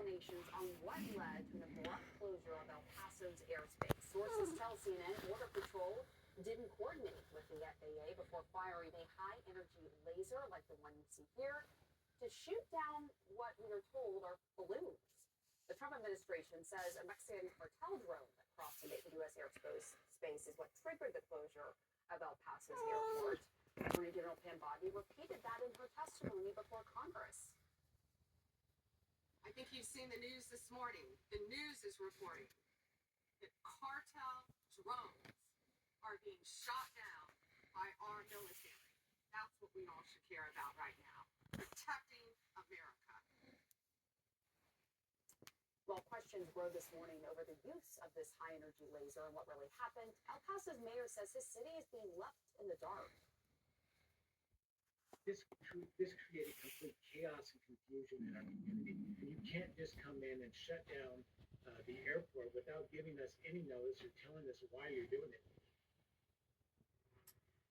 explanations on what led to an abrupt closure of El Paso's airspace. Sources tell CNN Border Patrol didn't coordinate with the FAA before firing a high-energy laser like the one you see here to shoot down what we are told are balloons. The Trump administration says a Mexican cartel drone that crossed into U.S. airspace is what triggered the closure of El Paso's airport. Attorney General Pam Bondi repeated that in her testimony before Congress. I think you've seen the news this morning. The news is reporting that cartel drones are being shot down by our military. That's what we all should care about right now, protecting America. While questions grow this morning over the use of this high-energy laser and what really happened, El Paso's mayor says his city is being left in the dark. This created complete chaos and confusion in our community. And you can't just come in and shut down the airport without giving us any notice or telling us why you're doing it.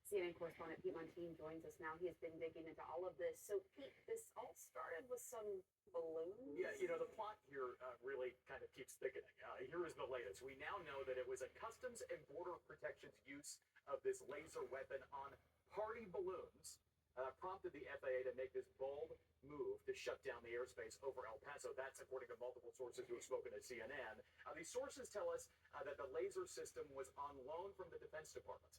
CNN correspondent Pete Montine joins us now. He has been digging into all of this. So, Pete, this all started with some balloons? Yeah, the plot here really kind of keeps thickening. Here is the latest. We now know that it was a Customs and Border Protection's use of this laser weapon on party balloons prompted the FAA to make this bold move to shut down the airspace over El Paso. That's according to multiple sources who have spoken to CNN. These sources tell us that the laser system was on loan from the Defense Department.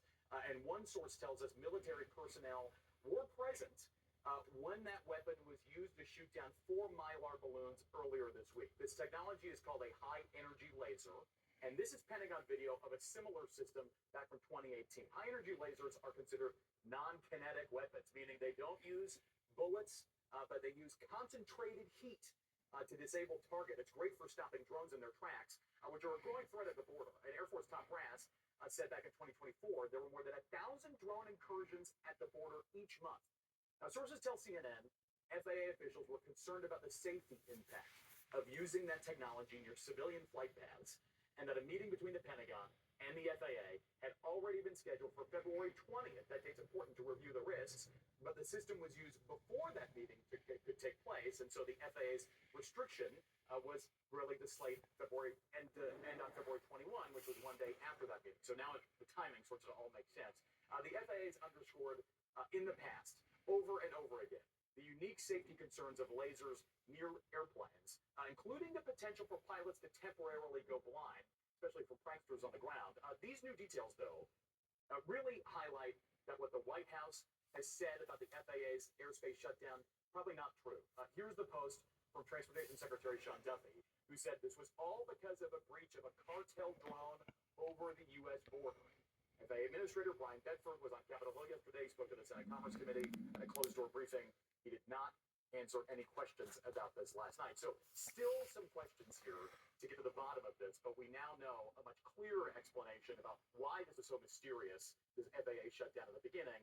And one source tells us military personnel were present when that weapon was used to shoot down 4 Mylar balloons earlier this week. This technology is called a high-energy laser. And this is Pentagon video of a similar system back from 2018. High-energy lasers are considered non-kinetic weapons, meaning they don't use bullets, but they use concentrated heat to disable target. It's great for stopping drones in their tracks, which are a growing threat at the border. And Air Force top brass said back in 2024 there were more than 1,000 drone incursions at the border each month. Now, sources tell CNN FAA officials were concerned about the safety impact of using that technology near civilian flight paths, and that a meeting between the Pentagon and the FAA had already been scheduled for February 20th. That date's important to review the risks, but the system was used before that meeting could take place, and so the FAA's restriction was really to slate end on February 21, which was one day after that meeting. So now the timing sorts of all makes sense. The FAA's underscored in the past, over and over again, the unique safety concerns of lasers near airplanes, including the potential for pilots to temporarily go blind, especially for pranksters on the ground. These new details, though, really highlight that what the White House has said about the FAA's airspace shutdown, probably not true. Here's the post from Transportation Secretary Sean Duffy, who said this was all because of a breach of a cartel drone over the U.S. border. FAA Administrator Brian Bedford was on Capitol Hill yesterday. He spoke to the Senate Commerce Committee at a closed-door briefing. He did not answer any questions about this last night. So still some questions here to get to the bottom of this, but we now know a much clearer explanation about why this is so mysterious, this FAA shutdown at the beginning,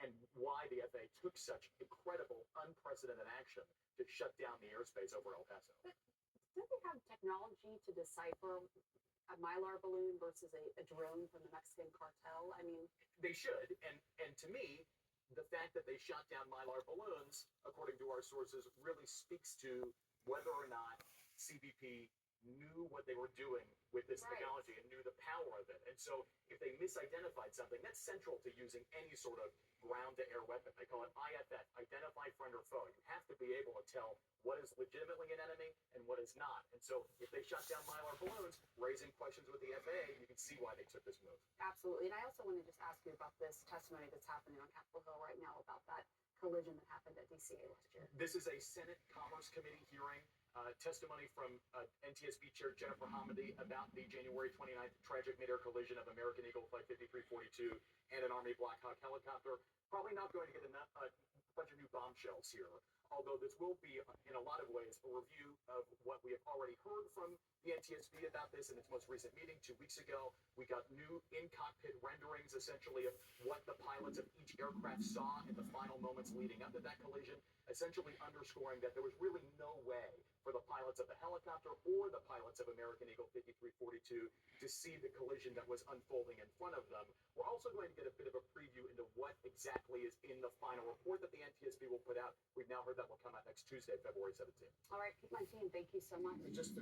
and why the FAA took such incredible, unprecedented action to shut down the airspace over El Paso. But do they have technology to decipher a Mylar balloon versus a drone from the Mexican cartel? I mean, they should, and to me, the fact that they shot down Mylar balloons, according to our sources, really speaks to whether or not CBP knew what they were doing with this technology and knew the power of it. And so if they misidentified something, that's central to using any sort of ground-to-air weapon. They call it IFF, identify friend or foe. You have to be able to tell what is legitimately an enemy and what is not. And so if they shot down Mylar balloons, raising questions with the FAA, you can see why they took this move. Absolutely. And I also want to just ask you about this testimony that's happening on Capitol Hill right now about that collision that happened at DCA last year. This is a Senate Commerce Committee hearing. Testimony from NTSB Chair Jennifer Hamady about the January 29th tragic mid-air collision of American Eagle Flight 5342 and an Army Black Hawk helicopter. Probably not going to get a bunch of new bombshells here, although this will be, in a lot of ways, a review of what we have already heard from the NTSB about this in its most recent meeting 2 weeks ago. We got new in-cockpit renderings, essentially, of what the pilots of each aircraft saw in the final moments leading up to that collision, essentially underscoring that there was really no way for the pilots of the helicopter or the pilots of American Eagle 5342 to to see the collision that was unfolding in front of them. We're also going to get a bit of a preview into what exactly is in the final report that the NTSB will put out. We've now heard that will come out next Tuesday, February 17th. All right, Pete Montine, thank you so much. Just